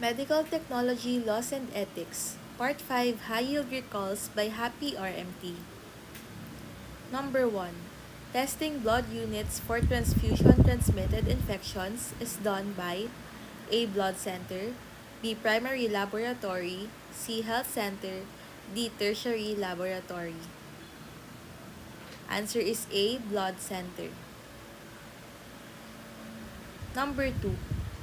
Medical Technology Laws and Ethics, Part 5 High Yield Recalls by Happy RMT. Number 1. Testing blood units for transfusion-transmitted infections is done by A. Blood Center, B. Primary Laboratory, C. Health Center, D. Tertiary Laboratory. Answer is A. Blood Center. Number 2.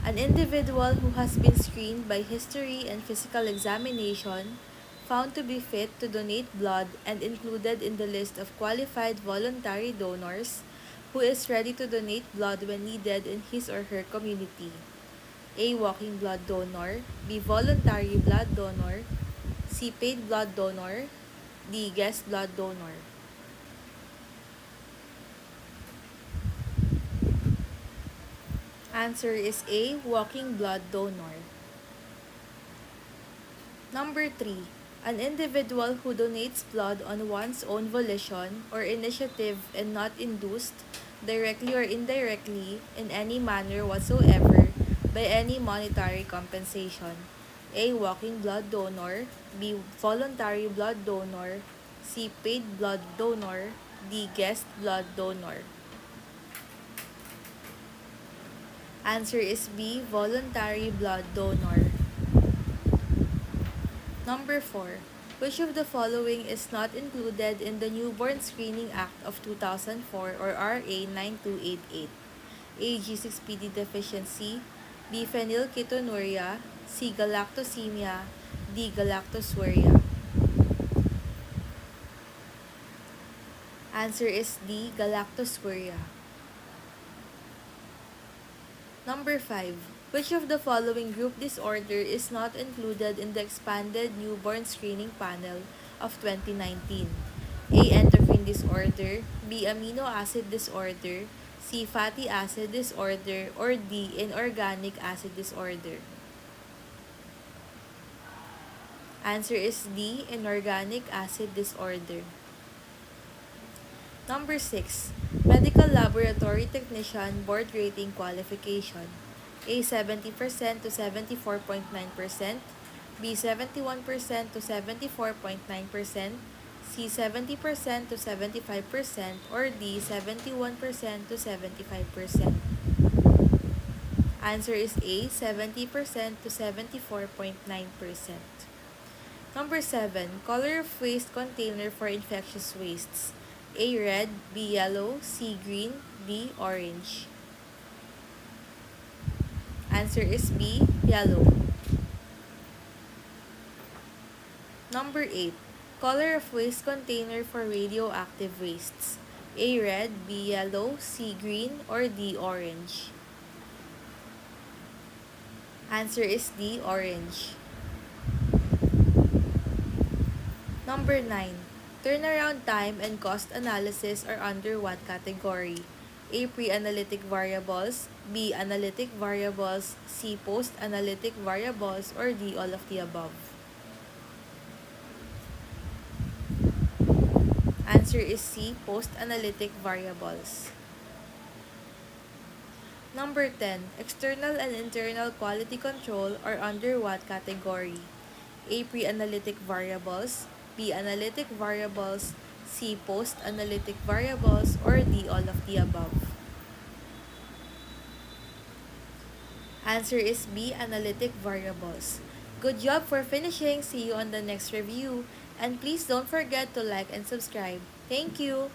An individual who has been screened by history and physical examination, found to be fit to donate blood and included in the list of qualified voluntary donors, who is ready to donate blood when needed in his or her community. A. Walking blood donor, B. Voluntary blood donor, C. Paid blood donor, D. Guest blood donor. Answer is A. Walking blood donor. Number 3. An individual who donates blood on one's own volition or initiative and not induced, directly or indirectly, in any manner whatsoever, by any monetary compensation. A. Walking blood donor, B. Voluntary blood donor, C. Paid blood donor, D. Guest blood donor. Answer is B. Voluntary blood donor. Number 4. Which of the following is not included in the Newborn Screening Act of 2004 or RA 9288? A. G6PD deficiency, B. Phenylketonuria, C. Galactosemia, D. Galactosuria. Answer is D. Galactosuria. Number 5. Which of the following group disorder is not included in the expanded newborn screening panel of 2019? A. Endocrine disorder, B. Amino acid disorder, C. Fatty acid disorder, or D. Inorganic acid disorder. Answer is D. Inorganic acid disorder. Number 6. Medical Laboratory Technician Board Rating Qualification. A. 70% to 74.9%, B. 71% to 74.9%, C. 70% to 75%, or D. 71% to 75%. Answer is A. 70% to 74.9%. Number 7. Color of waste container for infectious wastes. A. Red, B. Yellow, C. Green, D. Orange. Answer is B. Yellow. Number 8. Color of waste container for radioactive wastes. A. Red, B. Yellow, C. Green, or D. Orange. Answer is D. Orange. Number 9. Turnaround time and cost analysis are under what category? A. Pre-analytic variables, B. Analytic variables, C. Post-analytic variables, or D. All of the above. Answer is C. Post-analytic variables. Number 10. External and internal quality control are under what category? A. Pre-analytic variables, B. Analytic variables, C. Post-analytic variables, or D. All of the above. Answer is B. Analytic variables. Good job for finishing. See you on the next review. And please don't forget to like and subscribe. Thank you!